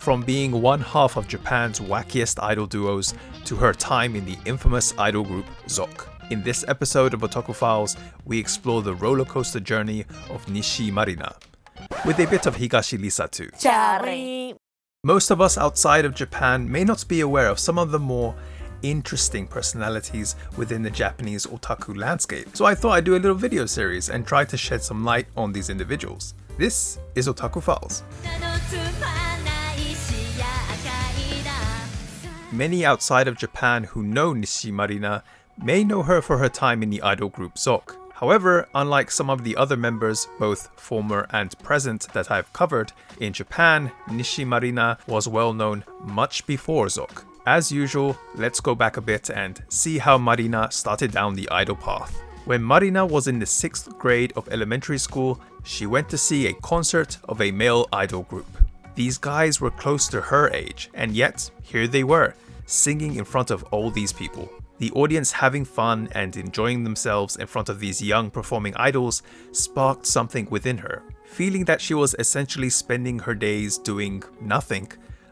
From being one half of Japan's wackiest idol duos to her time in the infamous idol group ZOC. In this episode of Otaku Files, we explore the roller coaster journey of Nishii Marina, with a bit of Higashi Lisa too. Charlie. Most of us outside of Japan may not be aware of some of the more interesting personalities within the Japanese otaku landscape, so I thought I'd do a little video series and try to shed some light on these individuals. This is Otaku Files. Many outside of Japan who know Nishii Marina may know her for her time in the idol group ZOC. However, unlike some of the other members, both former and present, that I've covered, in Japan, Nishii Marina was well known much before ZOC. As usual, let's go back a bit and see how Marina started down the idol path. When Marina was in the 6th grade of elementary school, she went to see a concert of a male idol group. These guys were close to her age, and yet, here they were, singing in front of all these people. The audience having fun and enjoying themselves in front of these young performing idols sparked something within her. Feeling that she was essentially spending her days doing nothing,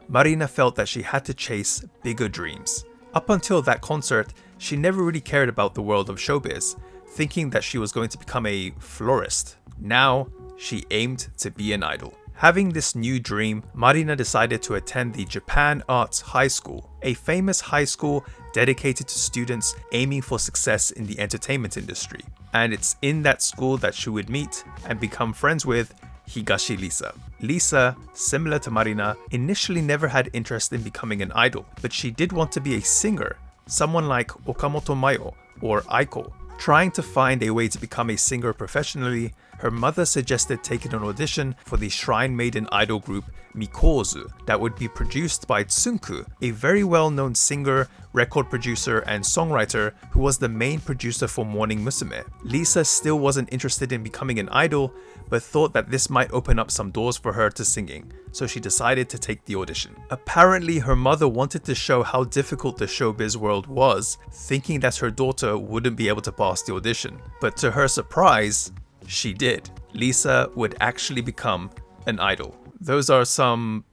Marina felt that she had to chase bigger dreams. Up until that concert, she never really cared about the world of showbiz, thinking that she was going to become a florist. Now, she aimed to be an idol. Having this new dream, Marina decided to attend the Japan Arts High School, a famous high school dedicated to students aiming for success in the entertainment industry. And it's in that school that she would meet and become friends with Higashi Lisa. Lisa, similar to Marina, initially never had interest in becoming an idol, but she did want to be a singer, someone like Okamoto Mayo or Aiko. Trying to find a way to become a singer professionally, her mother suggested taking an audition for the Shrine Maiden idol group Mikozu that would be produced by Tsunku, a very well-known singer, record producer, and songwriter who was the main producer for Morning Musume. Lisa still wasn't interested in becoming an idol, but thought that this might open up some doors for her to singing, so she decided to take the audition. Apparently, her mother wanted to show how difficult the showbiz world was, thinking that her daughter wouldn't be able to pass the audition. But to her surprise, she did. Lisa would actually become an idol. Those are some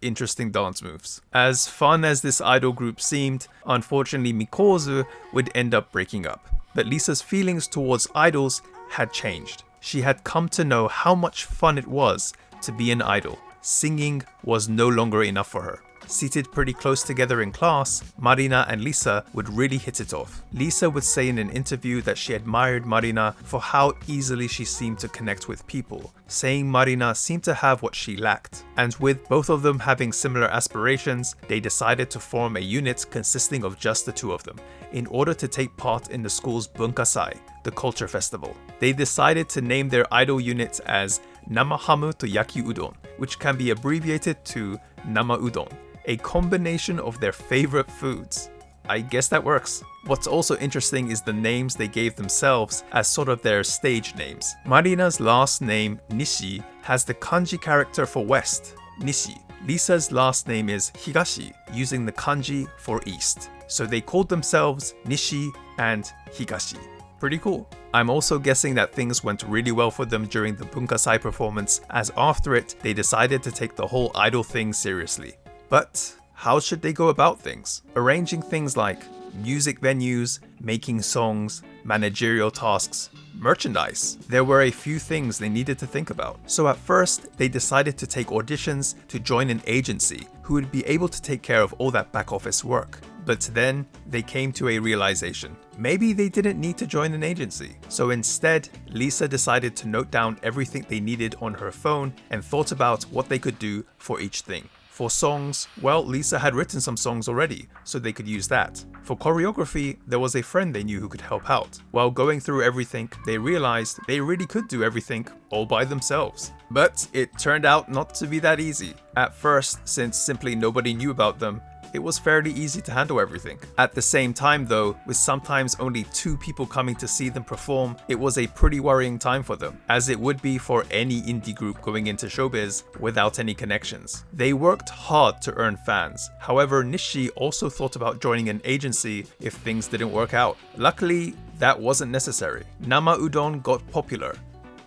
interesting dance moves. As fun as this idol group seemed, unfortunately Mikozu would end up breaking up. But Lisa's feelings towards idols had changed. She had come to know how much fun it was to be an idol. Singing was no longer enough for her. Seated pretty close together in class, Marina and Lisa would really hit it off. Lisa would say in an interview that she admired Marina for how easily she seemed to connect with people, saying Marina seemed to have what she lacked. And with both of them having similar aspirations, they decided to form a unit consisting of just the two of them, in order to take part in the school's Bunkasai, the culture festival. They decided to name their idol unit as Namahamu to Yakiudon, which can be abbreviated to Nama Udon, a combination of their favorite foods. I guess that works. What's also interesting is the names they gave themselves as sort of their stage names. Marina's last name, Nishii, has the kanji character for west, Nishi. Lisa's last name is Higashi, using the kanji for east. So they called themselves Nishii and Higashi. Pretty cool. I'm also guessing that things went really well for them during the Bunkasai performance, as after it, they decided to take the whole idol thing seriously. But how should they go about things? Arranging things like music venues, making songs, managerial tasks, merchandise. There were a few things they needed to think about. So at first, they decided to take auditions to join an agency who would be able to take care of all that back office work. But then they came to a realization. Maybe they didn't need to join an agency. So instead, Lisa decided to note down everything they needed on her phone and thought about what they could do for each thing. For songs, well, Lisa had written some songs already, so they could use that. For choreography, there was a friend they knew who could help out. While going through everything, they realized they really could do everything all by themselves. But it turned out not to be that easy. At first, since simply nobody knew about them, it was fairly easy to handle everything. At the same time though, with sometimes only 2 people coming to see them perform, it was a pretty worrying time for them, as it would be for any indie group going into showbiz without any connections. They worked hard to earn fans. However, Nishii also thought about joining an agency if things didn't work out. Luckily, that wasn't necessary. Nama Udon got popular.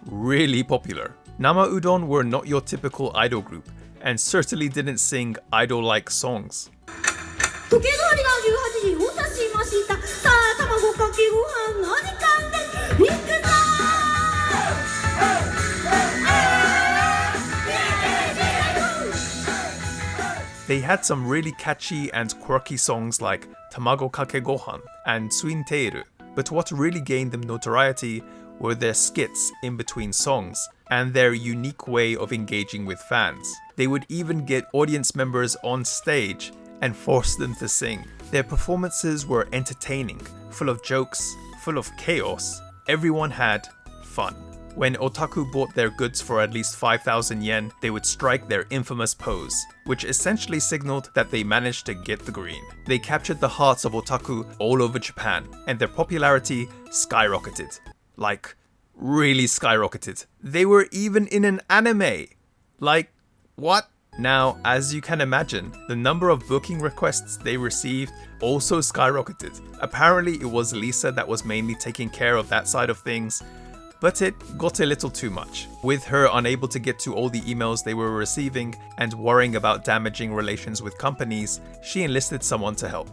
Really popular. Nama Udon were not your typical idol group, and certainly didn't sing idol-like songs. 時計の針が18時を指しました。さあ卵かけご飯の時間です。行くぞThey had some really catchy and quirky songs like Tamago Kake Gohan and Suinteiru, but what really gained them notoriety were their skits in between songs and their unique way of engaging with fans. They would even get audience members on stage and force them to sing. Their performances were entertaining, full of jokes, full of chaos. Everyone had fun. When otaku bought their goods for at least 5,000 yen, they would strike their infamous pose, which essentially signaled that they managed to get the green. They captured the hearts of otaku all over Japan, and their popularity skyrocketed. Like, really skyrocketed. They were even in an anime. Like, what? Now, as you can imagine, the number of booking requests they received also skyrocketed. Apparently, it was Lisa that was mainly taking care of that side of things, but it got a little too much. With her unable to get to all the emails they were receiving and worrying about damaging relations with companies, she enlisted someone to help.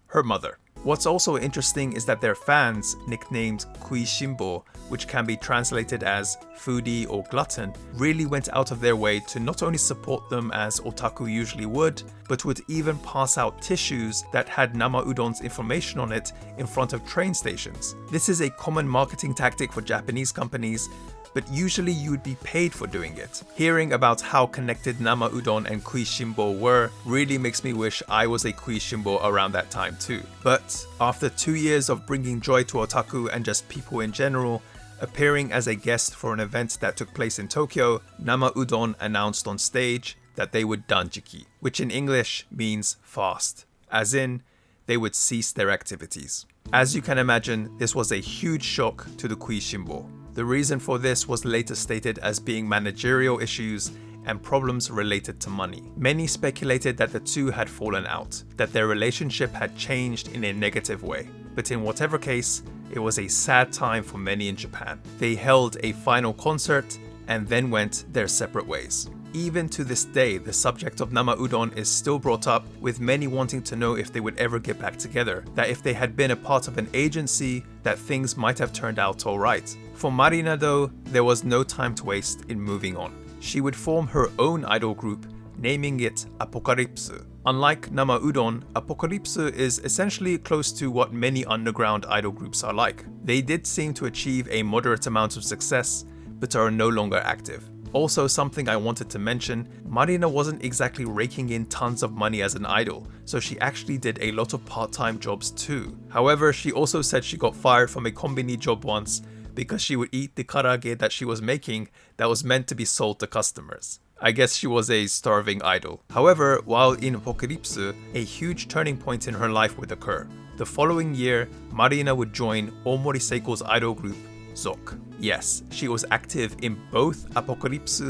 Her mother. What's also interesting is that their fans, nicknamed Kuishimbo, which can be translated as foodie or glutton, really went out of their way to not only support them as otaku usually would, but would even pass out tissues that had Nama Udon's information on it in front of train stations. This is a common marketing tactic for Japanese companies, but usually you would be paid for doing it. Hearing about how connected Nama Udon and Kuishimbo were really makes me wish I was a Kuishimbo around that time too. But after 2 years of bringing joy to otaku and just people in general, appearing as a guest for an event that took place in Tokyo, Nama Udon announced on stage that they would danjiki, which in English means fast, as in they would cease their activities. As you can imagine, this was a huge shock to the Kuishimbo. The reason for this was later stated as being managerial issues and problems related to money. Many speculated that the two had fallen out, that their relationship had changed in a negative way. But in whatever case, it was a sad time for many in Japan. They held a final concert and then went their separate ways. Even to this day, the subject of Nama Udon is still brought up, with many wanting to know if they would ever get back together, that if they had been a part of an agency, that things might have turned out alright. For Marina though, there was no time to waste in moving on. She would form her own idol group, naming it Apocalypse. Unlike Nama Udon, Apocalypse is essentially close to what many underground idol groups are like. They did seem to achieve a moderate amount of success, but are no longer active. Also, something I wanted to mention, Marina wasn't exactly raking in tons of money as an idol, so she actually did a lot of part-time jobs too. However, she also said she got fired from a kombini job once because she would eat the karaage that she was making that was meant to be sold to customers. I guess she was a starving idol. However, while in Apocalypse, a huge turning point in her life would occur. The following year, Marina would join Omori Seiko's idol group, ZOC. Yes, she was active in both Apocalypse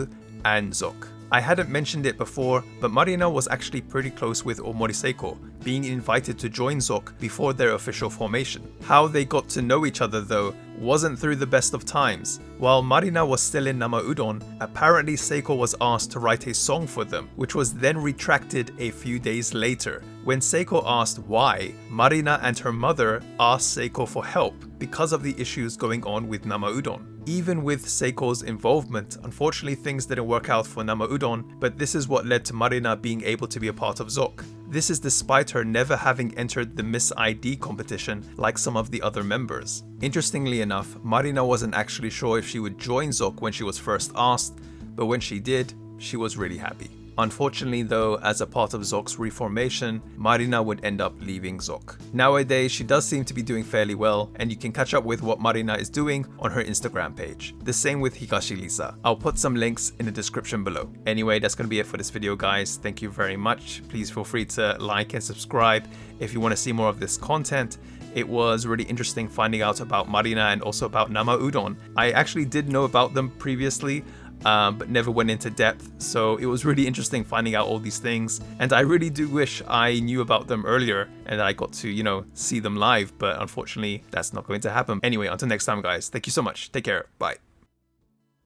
and ZOC. I hadn't mentioned it before, but Marina was actually pretty close with Omori Seiko, being invited to join ZOC before their official formation. How they got to know each other though wasn't through the best of times. While Marina was still in Nama Udon, apparently Seiko was asked to write a song for them, which was then retracted a few days later. When Seiko asked why, Marina and her mother asked Seiko for help because of the issues going on with Nama Udon. Even with Seiko's involvement, unfortunately things didn't work out for Nama Udon, but this is what led to Marina being able to be a part of ZOC. This is despite her never having entered the Miss ID competition like some of the other members. Interestingly enough, Marina wasn't actually sure if she would join ZOC when she was first asked, but when she did, she was really happy. Unfortunately though, as a part of ZOC's reformation, Marina would end up leaving ZOC. Nowadays, she does seem to be doing fairly well, and you can catch up with what Marina is doing on her Instagram page. The same with Higashi Lisa. I'll put some links in the description below. Anyway, that's going to be it for this video, guys. Thank you very much. Please feel free to like and subscribe if you want to see more of this content. It was really interesting finding out about Marina and also about Nama Udon. I actually did know about them previously, but never went into depth, so it was really interesting finding out all these things, and I really do wish I knew about them earlier and I got to, see them live, but unfortunately that's not going to happen. Anyway, until next time, guys, thank you so much. Take care. Bye.